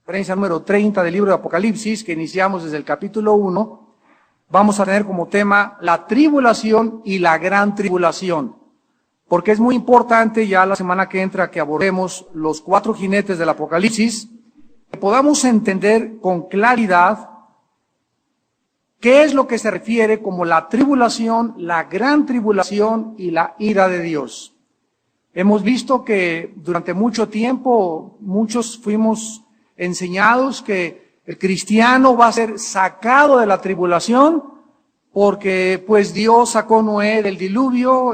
conferencia número 30 del libro de Apocalipsis, que iniciamos desde el capítulo 1, vamos a tener como tema la tribulación y la gran tribulación. Porque es muy importante ya la semana que entra que abordemos los 4 jinetes del Apocalipsis, que podamos entender con claridad qué es lo que se refiere como la tribulación, la gran tribulación y la ira de Dios. Hemos visto que durante mucho tiempo muchos fuimos enseñados que el cristiano va a ser sacado de la tribulación porque pues Dios sacó a Noé del diluvio,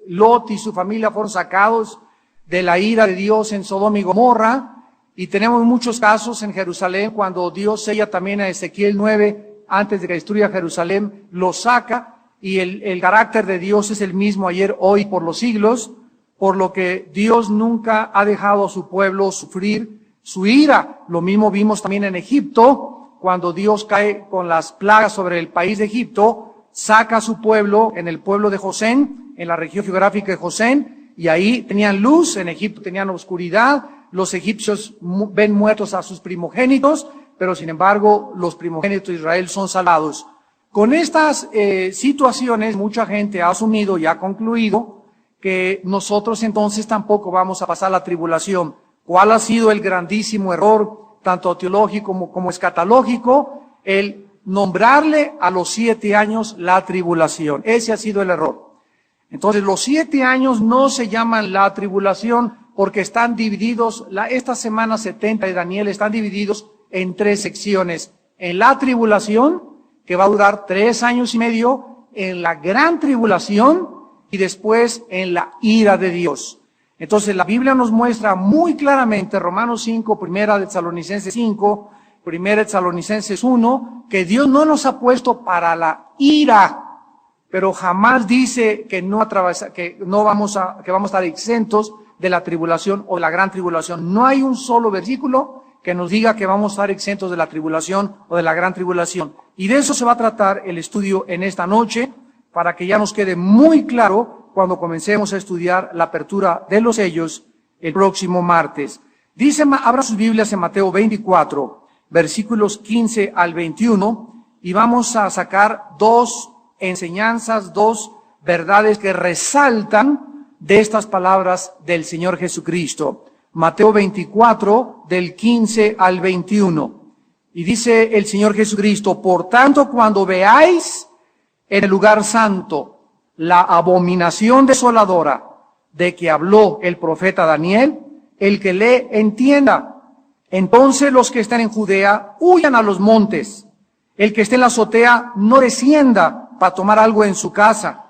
Lot y su familia fueron sacados de la ira de Dios en Sodoma y Gomorra, y tenemos muchos casos en Jerusalén cuando Dios sella también a Ezequiel 9 antes de que destruya Jerusalén, lo saca, y el carácter de Dios es el mismo ayer, hoy, por los siglos, por lo que Dios nunca ha dejado a su pueblo sufrir su ira. Lo mismo vimos también en Egipto, cuando Dios cae con las plagas sobre el país de Egipto, saca a su pueblo en el pueblo de Gosén, en la región geográfica de Gosén, y ahí tenían luz, en Egipto tenían oscuridad, los egipcios ven muertos a sus primogénitos, pero sin embargo los primogénitos de Israel son salvados. Con estas situaciones mucha gente ha asumido y ha concluido que nosotros entonces tampoco vamos a pasar la tribulación. ¿Cuál ha sido el grandísimo error, tanto teológico como escatológico? El nombrarle a los 7 años la tribulación. Ese ha sido el error. Entonces los 7 años no se llaman la tribulación porque están divididos, esta semana 70 de Daniel están divididos en 3 secciones. En la tribulación, que va a durar 3 años y medio, en la gran tribulación y después en la ira de Dios. Entonces la Biblia nos muestra muy claramente, Romanos 5, Primera de Tesalonicenses 5, Primera de Tesalonicenses 1, que Dios no nos ha puesto para la ira, pero jamás dice que vamos a estar exentos de la tribulación o de la gran tribulación. No hay un solo versículo que nos diga que vamos a estar exentos de la tribulación o de la gran tribulación. Y de eso se va a tratar el estudio en esta noche, para que ya nos quede muy claro cuando comencemos a estudiar la apertura de los sellos el próximo martes. Abra sus Biblias en Mateo 24, versículos 15 al 21, y vamos a sacar 2 enseñanzas, 2 verdades que resaltan de estas palabras del Señor Jesucristo. Mateo 24, del 15 al 21. Y dice el Señor Jesucristo: por tanto, cuando veáis en el lugar santo la abominación desoladora de que habló el profeta Daniel, el que lee entienda. Entonces los que están en Judea huyan a los montes. El que esté en la azotea no descienda para tomar algo en su casa.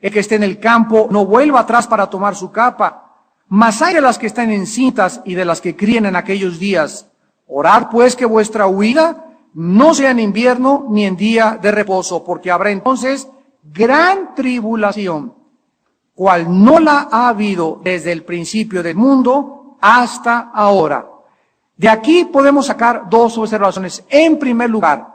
El que esté en el campo no vuelva atrás para tomar su capa. Mas hay de las que están encintas y de las que críen en aquellos días. Orad pues que vuestra huida no sea en invierno ni en día de reposo, porque habrá entonces gran tribulación, cual no la ha habido desde el principio del mundo hasta ahora. De aquí podemos sacar 2 observaciones. En primer lugar,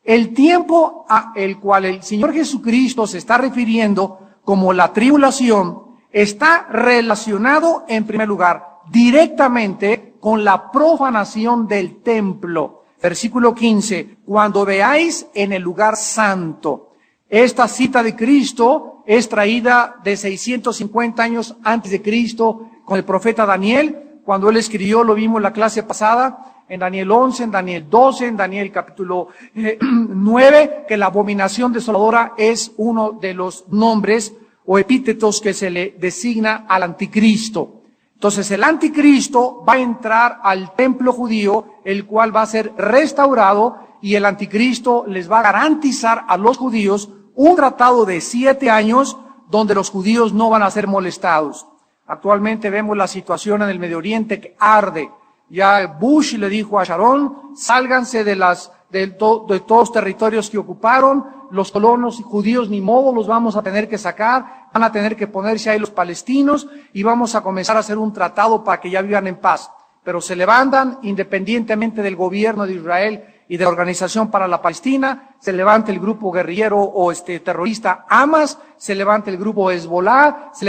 el tiempo al cual el Señor Jesucristo se está refiriendo como la tribulación está relacionado, en primer lugar, directamente con la profanación del templo. Versículo 15, cuando veáis en el lugar santo. Esta cita de Cristo es traída de 650 años antes de Cristo con el profeta Daniel, cuando él escribió, lo vimos en la clase pasada, en Daniel 11, en Daniel 12, en Daniel capítulo 9, que la abominación desoladora es uno de los nombres o epítetos que se le designa al anticristo. Entonces el anticristo va a entrar al templo judío, el cual va a ser restaurado, y el anticristo les va a garantizar a los judíos un tratado de 7 años donde los judíos no van a ser molestados. Actualmente vemos la situación en el Medio Oriente que arde. Ya Bush le dijo a Sharon: sálganse de todos los territorios que ocuparon, los colonos judíos ni modo los vamos a tener que sacar, van a tener que ponerse ahí los palestinos y vamos a comenzar a hacer un tratado para que ya vivan en paz. Pero se levantan, independientemente del gobierno de Israel y de la Organización para la Palestina, se levanta el grupo guerrillero o terrorista Hamas, se levanta el grupo Hezbollah, se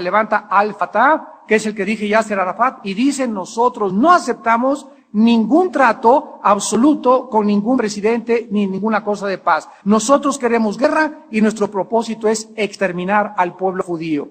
levanta Al-Fatah, que es el que dije Yasser Arafat, y dicen: nosotros no aceptamos ningún trato absoluto con ningún presidente ni ninguna cosa de paz. Nosotros queremos guerra y nuestro propósito es exterminar al pueblo judío.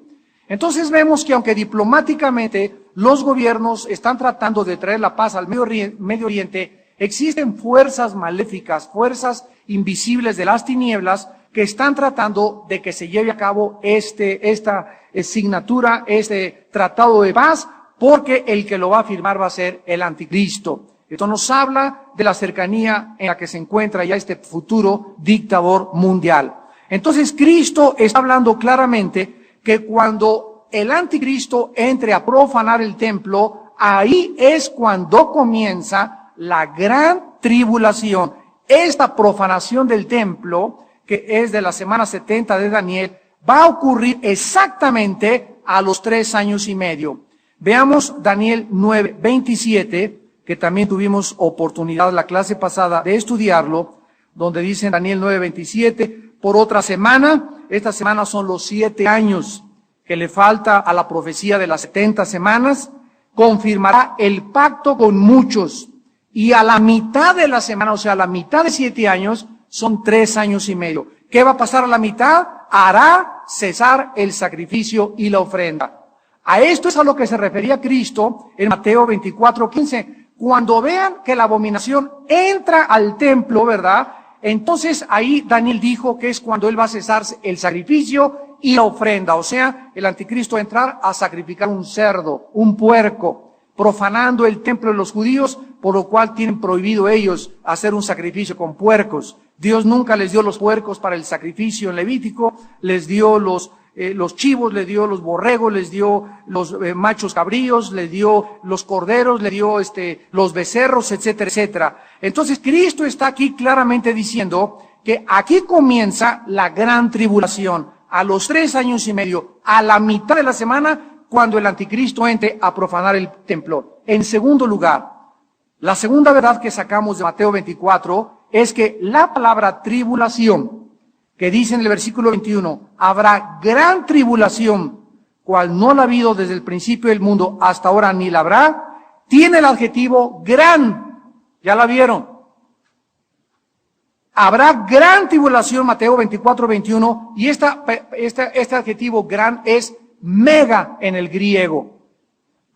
Entonces vemos que aunque diplomáticamente los gobiernos están tratando de traer la paz al Medio Oriente, existen fuerzas maléficas, fuerzas invisibles de las tinieblas que están tratando de que se lleve a cabo esta asignatura, este tratado de paz, porque el que lo va a firmar va a ser el anticristo. Esto nos habla de la cercanía en la que se encuentra ya este futuro dictador mundial. Entonces Cristo está hablando claramente que cuando el anticristo entre a profanar el templo, ahí es cuando comienza la gran tribulación. Esta profanación del templo, que es de la semana 70 de Daniel, va a ocurrir exactamente a los 3 años y medio. Veamos Daniel 9:27, que también tuvimos oportunidad la clase pasada de estudiarlo, donde dice en Daniel 9:27, por otra semana, esta semana son los 7 años que le falta a la profecía de las 70 semanas, confirmará el pacto con muchos, y a la mitad de la semana, o sea, a la mitad de 7 años, son 3 años y medio. ¿Qué va a pasar a la mitad? Hará cesar el sacrificio y la ofrenda. A esto es a lo que se refería Cristo en Mateo 24:15. Cuando vean que la abominación entra al templo, ¿verdad? Entonces ahí Daniel dijo que es cuando él va a cesar el sacrificio y la ofrenda. O sea, el anticristo entrar a sacrificar un cerdo, un puerco, profanando el templo de los judíos, por lo cual tienen prohibido ellos hacer un sacrificio con puercos. Dios nunca les dio los puercos para el sacrificio en Levítico, les dio los chivos, les dio los borregos, les dio los machos cabríos, les dio los corderos, les dio los becerros, etcétera, etcétera. Entonces Cristo está aquí claramente diciendo que aquí comienza la gran tribulación, a los 3 años y medio, a la mitad de la semana, cuando el anticristo entre a profanar el templo. En segundo lugar, la segunda verdad que sacamos de Mateo 24 es que la palabra tribulación, que dice en el versículo 21, habrá gran tribulación, cual no la ha habido desde el principio del mundo hasta ahora ni la habrá, tiene el adjetivo gran. ¿Ya la vieron? Habrá gran tribulación, Mateo 24:21, y este adjetivo gran es mega en el griego.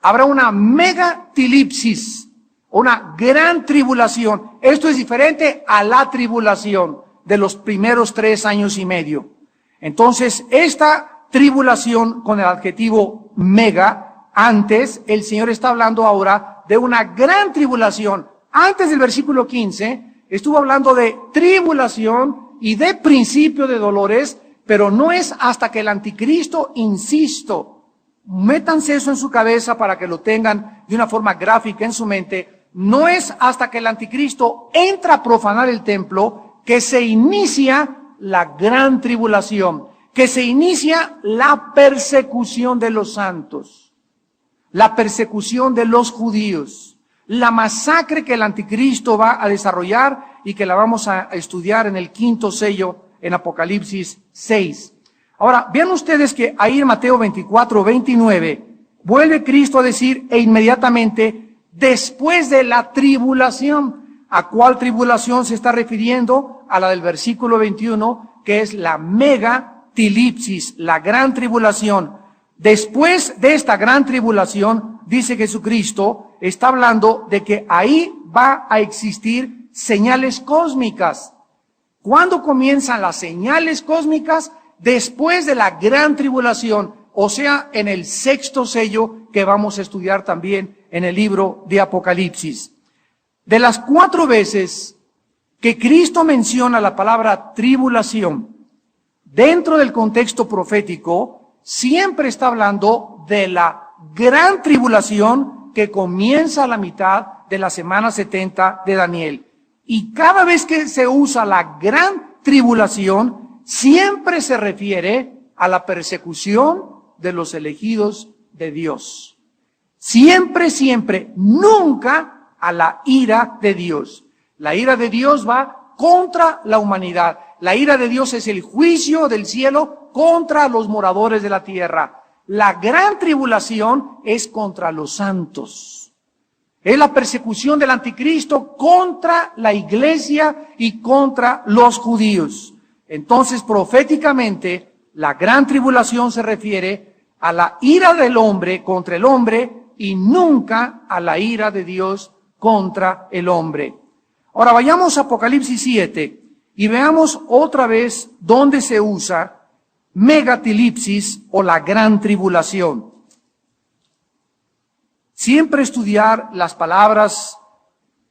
Habrá una megatilipsis, una gran tribulación. Esto es diferente a la tribulación de los primeros 3 años y medio. Entonces, esta tribulación con el adjetivo mega, antes, el Señor está hablando ahora de una gran tribulación. Antes del versículo 15, estuvo hablando de tribulación y de principio de dolores, pero no es hasta que el anticristo, insisto, métanse eso en su cabeza para que lo tengan de una forma gráfica en su mente, no es hasta que el anticristo entra a profanar el templo que se inicia la gran tribulación, que se inicia la persecución de los santos, la persecución de los judíos, la masacre que el anticristo va a desarrollar y que la vamos a estudiar en el 5º sello en Apocalipsis 6. Ahora, vean ustedes que ahí en Mateo 24:29 vuelve Cristo a decir e inmediatamente después de la tribulación. ¿A cuál tribulación se está refiriendo? A la del versículo 21, que es la megatilipsis, la gran tribulación. Después de esta gran tribulación, dice Jesucristo, está hablando de que ahí va a existir señales cósmicas. ¿Cuándo comienzan las señales cósmicas? Después de la gran tribulación, o sea, en el 6º sello que vamos a estudiar también en el libro de Apocalipsis. De las 4 veces que Cristo menciona la palabra tribulación dentro del contexto profético, siempre está hablando de la gran tribulación que comienza a la mitad de la semana 70 de Daniel. Y cada vez que se usa la gran tribulación, siempre se refiere a la persecución de los elegidos de Dios. Siempre, siempre, nunca a la ira de Dios. La ira de Dios va contra la humanidad. La ira de Dios es el juicio del cielo contra los moradores de la tierra. La gran tribulación es contra los santos. Es la persecución del anticristo contra la iglesia y contra los judíos. Entonces, proféticamente, la gran tribulación se refiere a la ira del hombre contra el hombre y nunca a la ira de Dios contra el hombre. Ahora vayamos a Apocalipsis 7 y veamos otra vez dónde se usa megatilipsis o la gran tribulación. Siempre estudiar las palabras,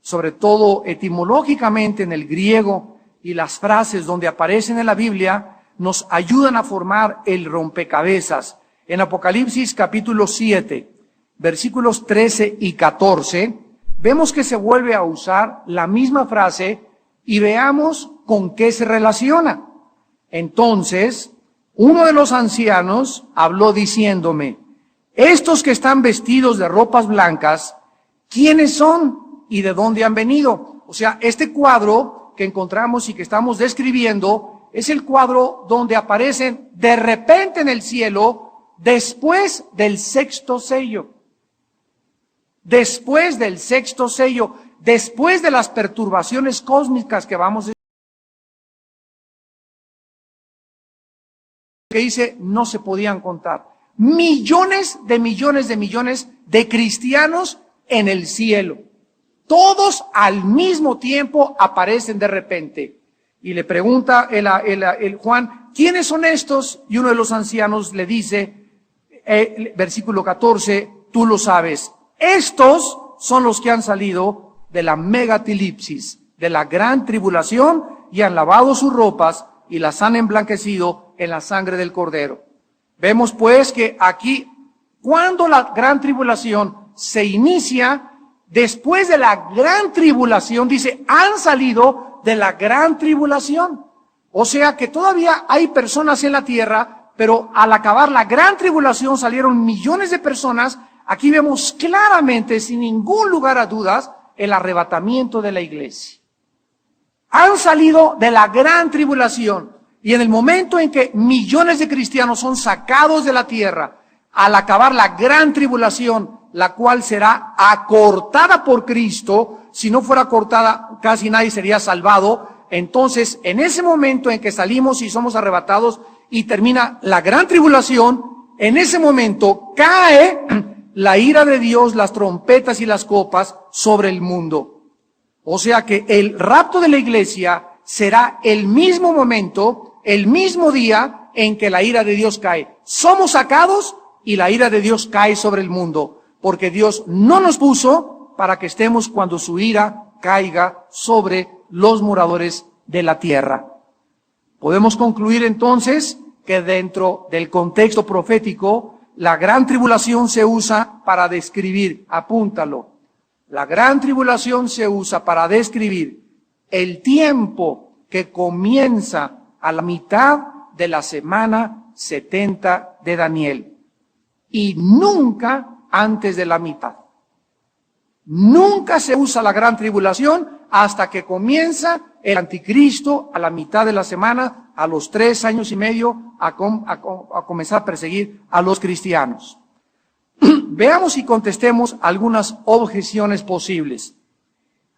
sobre todo etimológicamente en el griego, y las frases donde aparecen en la Biblia, nos ayudan a formar el rompecabezas. En Apocalipsis capítulo 7, versículos 13 y 14, vemos que se vuelve a usar la misma frase y veamos con qué se relaciona. Entonces, uno de los ancianos habló diciéndome, estos que están vestidos de ropas blancas, ¿quiénes son y de dónde han venido? O sea, este cuadro que encontramos y que estamos describiendo es el cuadro donde aparecen de repente en el cielo después del sexto sello. Después del sexto sello, después de las perturbaciones cósmicas que vamos a que dice, no se podían contar. Millones de cristianos en el cielo. Todos al mismo tiempo aparecen de repente. Y le pregunta el Juan, ¿quiénes son estos? Y uno de los ancianos le dice, versículo 14, tú lo sabes. Estos son los que han salido de la megatilipsis, de la gran tribulación, y han lavado sus ropas y las han emblanquecido en la sangre del Cordero. Vemos pues que aquí, cuando la gran tribulación se inicia, después de la gran tribulación, dice, han salido de la gran tribulación. O sea que todavía hay personas en la tierra, pero al acabar la gran tribulación salieron millones de personas. Aquí vemos claramente, sin ningún lugar a dudas, el arrebatamiento de la iglesia. Han salido de la gran tribulación. Y en el momento en que millones de cristianos son sacados de la tierra, al acabar la gran tribulación, la cual será acortada por Cristo, si no fuera cortada, casi nadie sería salvado. Entonces, en ese momento en que salimos y somos arrebatados y termina la gran tribulación, en ese momento cae la ira de Dios, las trompetas y las copas sobre el mundo. O sea que el rapto de la iglesia será el mismo momento, el mismo día en que la ira de Dios cae. Somos sacados y la ira de Dios cae sobre el mundo, porque Dios no nos puso para que estemos cuando su ira caiga sobre los moradores de la tierra. Podemos concluir entonces que dentro del contexto profético, la gran tribulación se usa para describir, apúntalo, la gran tribulación se usa para describir el tiempo que comienza a la mitad de la semana 70 de Daniel y nunca antes de la mitad. Nunca se usa la gran tribulación hasta que comienza el anticristo a la mitad de la semana, a los 3 años y medio, a comenzar a perseguir a los cristianos. Veamos y contestemos algunas objeciones posibles.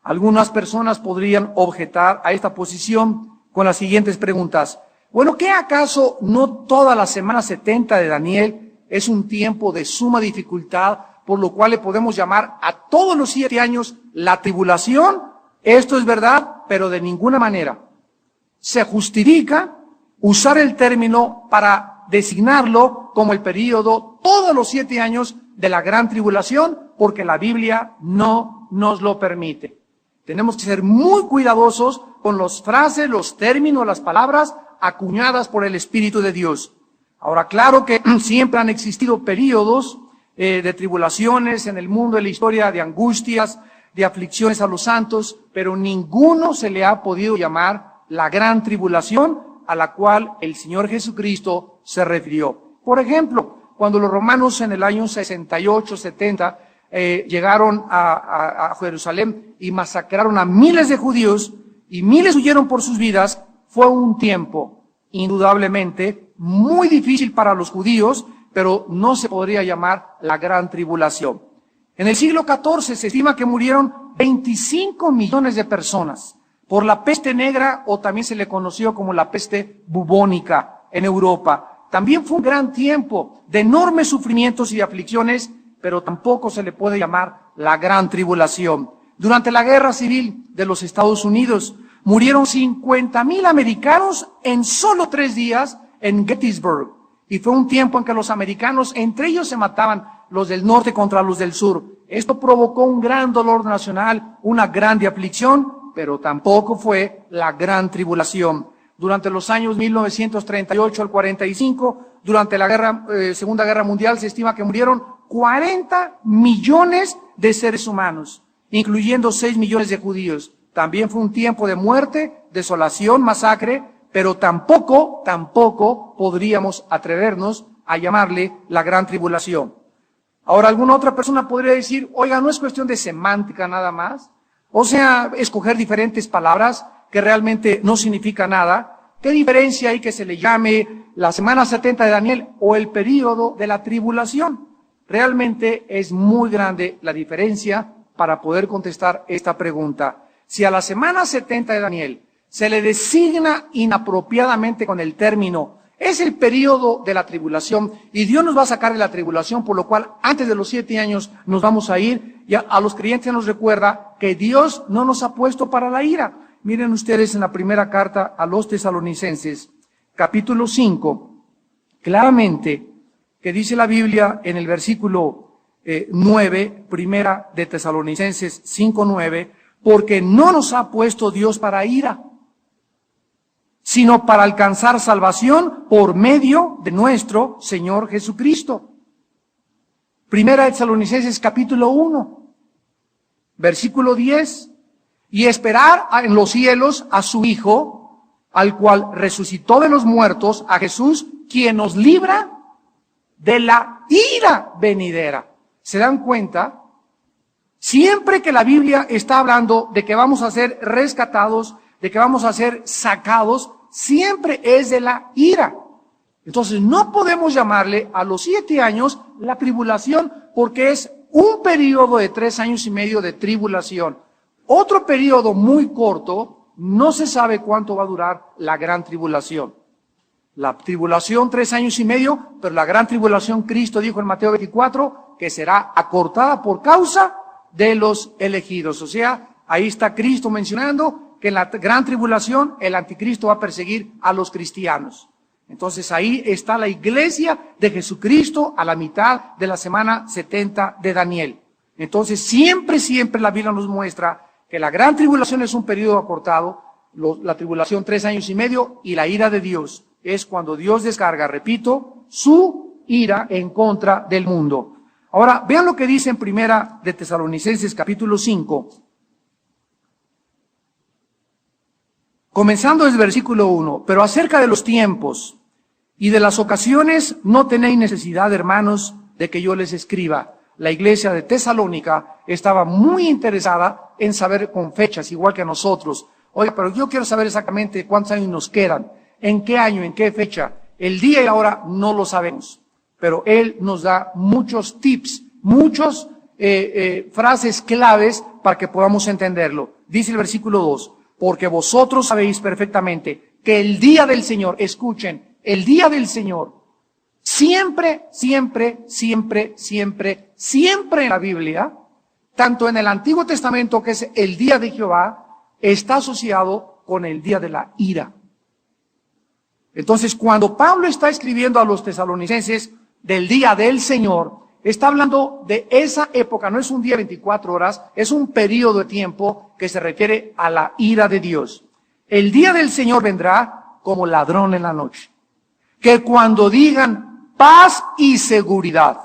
Algunas personas podrían objetar a esta posición con las siguientes preguntas. Bueno, ¿qué acaso no toda la semana 70 de Daniel es un tiempo de suma dificultad, por lo cual le podemos llamar a todos los 7 años la tribulación? Esto es verdad, pero de ninguna manera se justifica usar el término para designarlo como el periodo todos los 7 años de la gran tribulación, porque la Biblia no nos lo permite. Tenemos que ser muy cuidadosos con las frases, los términos, las palabras acuñadas por el Espíritu de Dios. Ahora, claro que siempre han existido periodos de tribulaciones en el mundo, de la historia, de angustias, de aflicciones a los santos, pero ninguno se le ha podido llamar la gran tribulación a la cual el Señor Jesucristo se refirió. Por ejemplo, cuando los romanos en el año 68, 70, llegaron a Jerusalén y masacraron a miles de judíos y miles huyeron por sus vidas, fue un tiempo indudablemente muy difícil para los judíos, pero no se podría llamar la gran tribulación. En el siglo XIV se estima que murieron 25 millones de personas por la peste negra, o también se le conoció como la peste bubónica en Europa. También fue un gran tiempo de enormes sufrimientos y aflicciones, pero tampoco se le puede llamar la gran tribulación. Durante la Guerra Civil de los Estados Unidos murieron 50,000 americanos en solo 3 días en Gettysburg. Y fue un tiempo en que los americanos entre ellos se mataban, los del norte contra los del sur. Esto provocó un gran dolor nacional, una grande aflicción, pero tampoco fue la gran tribulación. Durante los años 1938 al 45, durante la Segunda Guerra Mundial, se estima que murieron 40 millones de seres humanos, incluyendo 6 millones de judíos. También fue un tiempo de muerte, desolación, masacre, pero tampoco podríamos atrevernos a llamarle la gran tribulación. Ahora, alguna otra persona podría decir, oiga, ¿no es cuestión de semántica nada más? O sea, escoger diferentes palabras que realmente no significa nada. ¿Qué diferencia hay que se le llame la semana 70 de Daniel o el período de la tribulación? Realmente es muy grande la diferencia para poder contestar esta pregunta. Si a la semana 70 de Daniel se le designa inapropiadamente con el término, es el período de la tribulación, y Dios nos va a sacar de la tribulación, por lo cual antes de los 7 años nos vamos a ir, y a los creyentes nos recuerda que Dios no nos ha puesto para la ira. Miren ustedes en la primera carta a los Tesalonicenses, capítulo 5, claramente, que dice la Biblia en el versículo 9, primera de Tesalonicenses 5:9, porque no nos ha puesto Dios para ira, sino para alcanzar salvación por medio de nuestro Señor Jesucristo. Primera de Tesalonicenses capítulo 1, versículo 10, y esperar en los cielos a su Hijo, al cual resucitó de los muertos, a Jesús, quien nos libra de la ira venidera. ¿Se dan cuenta? Siempre que la Biblia está hablando de que vamos a ser rescatados, de que vamos a ser sacados, siempre es de la ira. Entonces no podemos llamarle a los 7 años la tribulación, porque es un periodo de 3 años y medio de tribulación. Otro periodo muy corto, no se sabe cuánto va a durar la gran tribulación. La tribulación 3 años y medio, pero la gran tribulación, Cristo dijo en Mateo 24, que será acortada por causa de los elegidos. O sea, ahí está Cristo mencionando que en la gran tribulación el anticristo va a perseguir a los cristianos. Entonces ahí está la iglesia de Jesucristo a la mitad de la semana 70 de Daniel. Entonces siempre la Biblia nos muestra que la gran tribulación es un periodo acortado, la tribulación 3 años y medio, y la ira de Dios es cuando Dios descarga, repito, su ira en contra del mundo. Ahora, vean lo que dice en Primera de Tesalonicenses capítulo 5, comenzando desde el versículo 1, pero acerca de los tiempos y de las ocasiones no tenéis necesidad, hermanos, de que yo les escriba. La iglesia de Tesalónica estaba muy interesada en saber con fechas, igual que nosotros. Oye, pero yo quiero saber exactamente cuántos años nos quedan, en qué año, en qué fecha. El día y la hora no lo sabemos, pero él nos da muchos tips, muchas frases claves para que podamos entenderlo. Dice el versículo 2, porque vosotros sabéis perfectamente que el día del Señor, escuchen, el día del Señor, siempre en la Biblia, tanto en el Antiguo Testamento, que es el día de Jehová, está asociado con el día de la ira. Entonces, cuando Pablo está escribiendo a los tesalonicenses del día del Señor, está hablando de esa época, no es un día 24 horas, es un periodo de tiempo que se refiere a la ira de Dios. El día del Señor vendrá como ladrón en la noche. Que cuando digan paz y seguridad,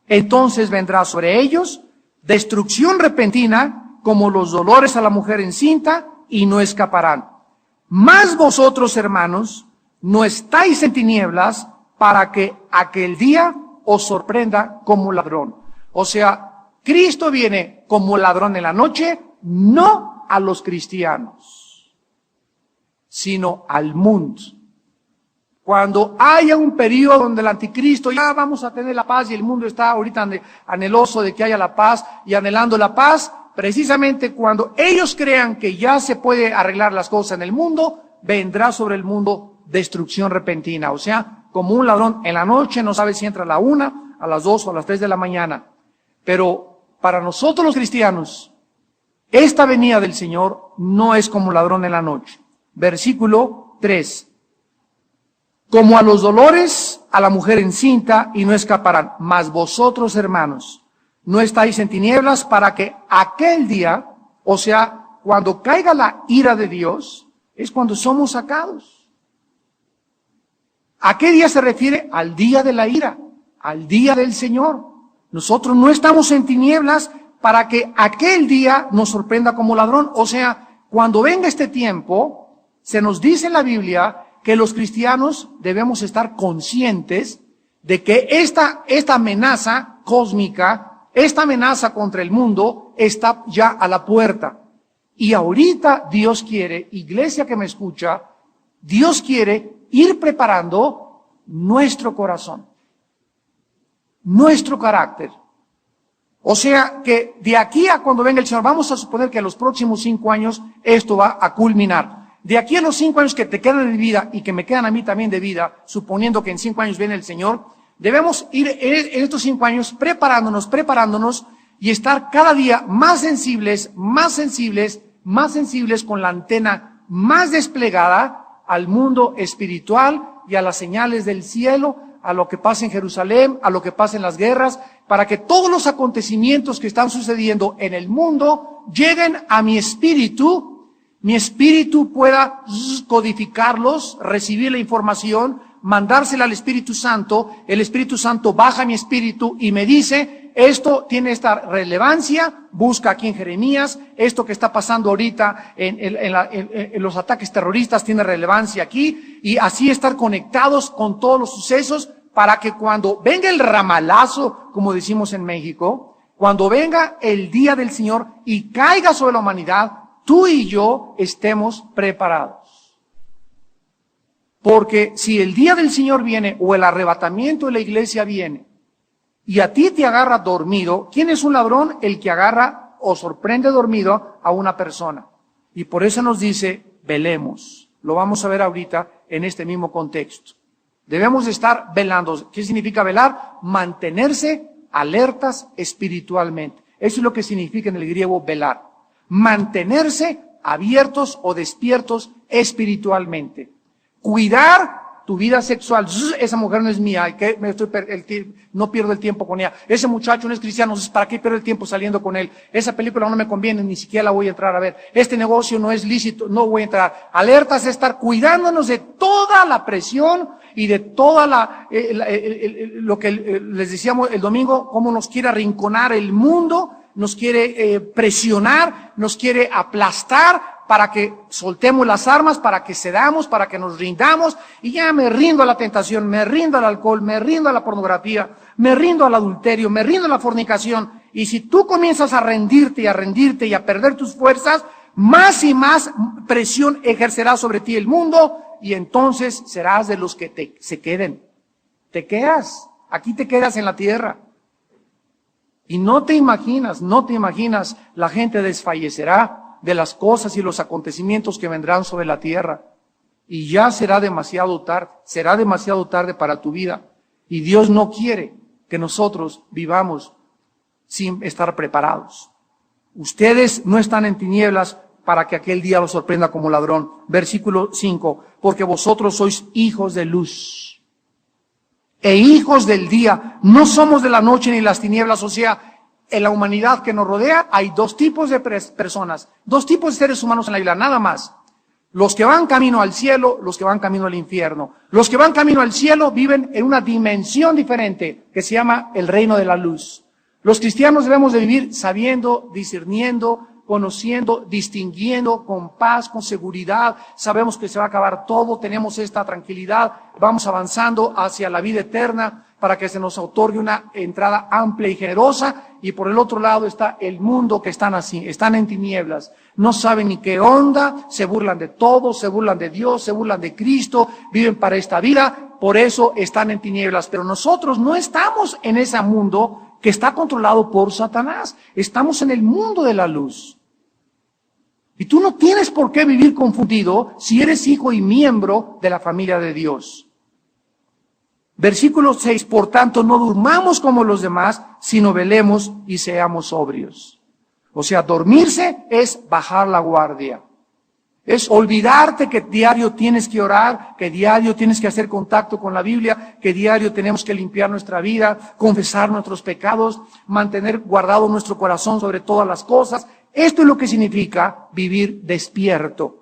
entonces vendrá sobre ellos destrucción repentina como los dolores a la mujer encinta y no escaparán. Mas vosotros, hermanos, no estáis en tinieblas para que aquel día os sorprenda como ladrón. O sea, Cristo viene como ladrón en la noche, no a los cristianos, sino al mundo. Cuando haya un periodo donde el anticristo ya vamos a tener la paz y el mundo está ahorita anheloso de que haya la paz y anhelando la paz, precisamente cuando ellos crean que ya se puede arreglar las cosas en el mundo, vendrá sobre el mundo destrucción repentina. O sea, como un ladrón en la noche, no sabe si entra a la 1, a las 2 o a las 3 de la mañana. Pero para nosotros los cristianos, esta venida del Señor no es como ladrón en la noche. Versículo 3. Como a los dolores a la mujer encinta, y no escaparán. Mas vosotros, hermanos, no estáis en tinieblas para que aquel día, o sea, cuando caiga la ira de Dios, es cuando somos sacados. ¿A qué día se refiere? Al día de la ira, al día del Señor. Nosotros no estamos en tinieblas para que aquel día nos sorprenda como ladrón. O sea, cuando venga este tiempo, se nos dice en la Biblia que los cristianos debemos estar conscientes de que esta amenaza cósmica, esta amenaza contra el mundo está ya a la puerta. Y ahorita Dios quiere, iglesia que me escucha, Dios quiere ir preparando nuestro corazón, nuestro carácter. O sea que de aquí a cuando venga el Señor, vamos a suponer que en los próximos 5 años esto va a culminar. De aquí a los 5 años que te quedan de vida y que me quedan a mí también de vida, suponiendo que en 5 años viene el Señor, debemos ir en estos 5 años preparándonos y estar cada día más sensibles con la antena más desplegada al mundo espiritual y a las señales del cielo, a lo que pasa en Jerusalén, a lo que pasa en las guerras, para que todos los acontecimientos que están sucediendo en el mundo lleguen a mi espíritu pueda codificarlos, recibir la información, mandársela al Espíritu Santo, el Espíritu Santo baja a mi espíritu y me dice, esto tiene esta relevancia, busca aquí en Jeremías, esto que está pasando ahorita en los ataques terroristas tiene relevancia aquí, y así estar conectados con todos los sucesos para que cuando venga el ramalazo, como decimos en México, cuando venga el día del Señor y caiga sobre la humanidad, tú y yo estemos preparados. Porque si el día del Señor viene o el arrebatamiento de la iglesia viene y a ti te agarra dormido, ¿quién es un ladrón? El que agarra o sorprende dormido a una persona. Y por eso nos dice, velemos. Lo vamos a ver ahorita en este mismo contexto. Debemos estar velando. ¿Qué significa velar? Mantenerse alertas espiritualmente. Eso es lo que significa en el griego velar. Mantenerse abiertos o despiertos espiritualmente. Cuidar tu vida sexual. Esa mujer no es mía, no pierdo el tiempo con ella. Ese muchacho no es cristiano, ¿para qué pierdo el tiempo saliendo con él? Esa película no me conviene, ni siquiera la voy a entrar a ver. Este negocio no es lícito, no voy a entrar. Alertas es estar cuidándonos de toda la presión y de toda lo que les decíamos el domingo, cómo nos quiere arrinconar el mundo, nos quiere presionar, nos quiere aplastar para que soltemos las armas, para que cedamos, para que nos rindamos, y ya me rindo a la tentación, me rindo al alcohol, me rindo a la pornografía, me rindo al adulterio, me rindo a la fornicación. Y si tú comienzas a rendirte y a perder tus fuerzas, más y más presión ejercerá sobre ti el mundo, y entonces serás de los que se queden. Te quedas, aquí te quedas en la tierra. Y no te imaginas, la gente desfallecerá de las cosas y los acontecimientos que vendrán sobre la tierra. Y ya será demasiado tarde para tu vida. Y Dios no quiere que nosotros vivamos sin estar preparados. Ustedes no están en tinieblas para que aquel día los sorprenda como ladrón. Versículo 5, porque vosotros sois hijos de luz e hijos del día, no somos de la noche ni las tinieblas. O sea, en la humanidad que nos rodea hay 2 tipos de personas, 2 tipos de seres humanos en la Biblia, nada más. Los que van camino al cielo, los que van camino al infierno. Los que van camino al cielo viven en una dimensión diferente que se llama el reino de la luz. Los cristianos debemos de vivir sabiendo, discerniendo, conociendo, distinguiendo, con paz, con seguridad. Sabemos que se va a acabar todo, tenemos esta tranquilidad, vamos avanzando hacia la vida eterna, para que se nos otorgue una entrada amplia y generosa, y por el otro lado está el mundo que están así, están en tinieblas, no saben ni qué onda, se burlan de todo, se burlan de Dios, se burlan de Cristo, viven para esta vida, por eso están en tinieblas. Pero nosotros no estamos en ese mundo que está controlado por Satanás, estamos en el mundo de la luz. Y tú no tienes por qué vivir confundido si eres hijo y miembro de la familia de Dios. Versículo 6, por tanto, no durmamos como los demás, sino velemos y seamos sobrios. O sea, dormirse es bajar la guardia. Es olvidarte que diario tienes que orar, que diario tienes que hacer contacto con la Biblia, que diario tenemos que limpiar nuestra vida, confesar nuestros pecados, mantener guardado nuestro corazón sobre todas las cosas. Esto es lo que significa vivir despierto.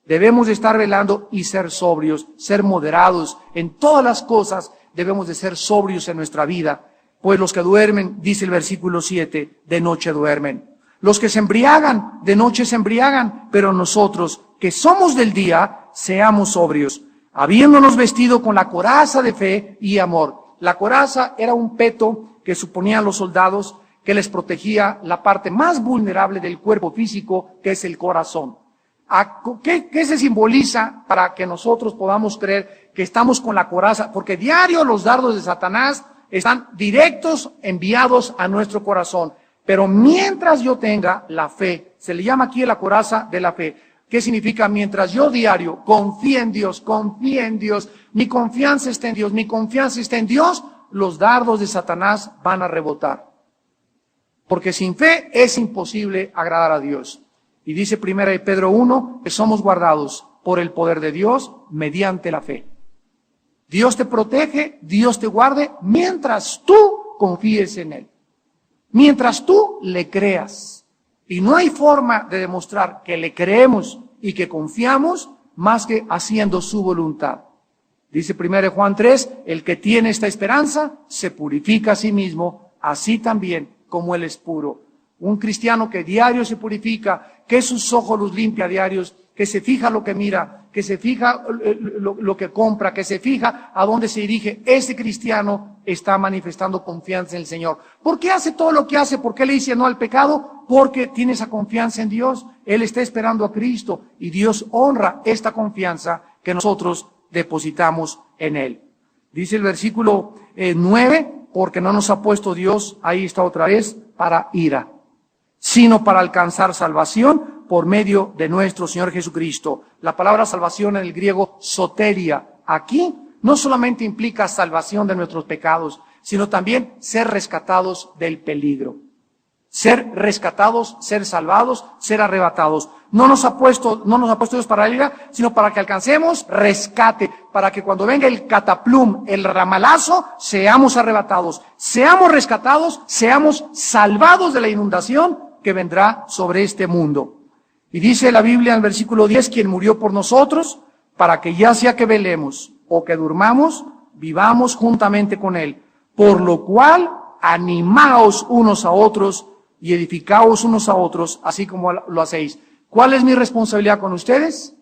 Debemos de estar velando y ser sobrios, ser moderados. En todas las cosas debemos de ser sobrios en nuestra vida. Pues los que duermen, dice el versículo 7, de noche duermen. Los que se embriagan, de noche se embriagan. Pero nosotros, que somos del día, seamos sobrios, habiéndonos vestido con la coraza de fe y amor. La coraza era un peto que suponían los soldados que les protegía la parte más vulnerable del cuerpo físico, que es el corazón. ¿Qué se simboliza para que nosotros podamos creer que estamos con la coraza? Porque diario los dardos de Satanás están directos enviados a nuestro corazón. Pero mientras yo tenga la fe, se le llama aquí la coraza de la fe. ¿Qué significa? Mientras yo diario confíe en Dios, mi confianza está en Dios, mi confianza está en Dios, los dardos de Satanás van a rebotar. Porque sin fe es imposible agradar a Dios. Y dice 1 Pedro 1 que somos guardados por el poder de Dios mediante la fe. Dios te protege, Dios te guarde mientras tú confíes en Él. Mientras tú le creas. Y no hay forma de demostrar que le creemos y que confiamos más que haciendo su voluntad. Dice 1 Juan 3, el que tiene esta esperanza se purifica a sí mismo, así también como Él es puro. Un cristiano que diario se purifica, que sus ojos los limpia diarios, que se fija lo que mira, que se fija lo que compra, que se fija a dónde se dirige, ese cristiano está manifestando confianza en el Señor. ¿Por qué hace todo lo que hace? ¿Por qué le dice no al pecado? Porque tiene esa confianza en Dios. Él está esperando a Cristo y Dios honra esta confianza que nosotros depositamos en Él. Dice el versículo 9, porque no nos ha puesto Dios, ahí está otra vez, para ira, sino para alcanzar salvación por medio de nuestro Señor Jesucristo. La palabra salvación en el griego soteria, aquí no solamente implica salvación de nuestros pecados, sino también ser rescatados del peligro. Ser rescatados, ser salvados, ser arrebatados. No nos ha puesto Dios para la ira, sino para que alcancemos rescate, para que cuando venga el cataplum, el ramalazo, seamos arrebatados, seamos rescatados, seamos salvados de la inundación que vendrá sobre este mundo. Y dice la Biblia en el versículo 10, quien murió por nosotros, para que ya sea que velemos o que durmamos, vivamos juntamente con Él. Por lo cual, animaos unos a otros y edificaos unos a otros, así como lo hacéis. ¿Cuál es mi responsabilidad con ustedes?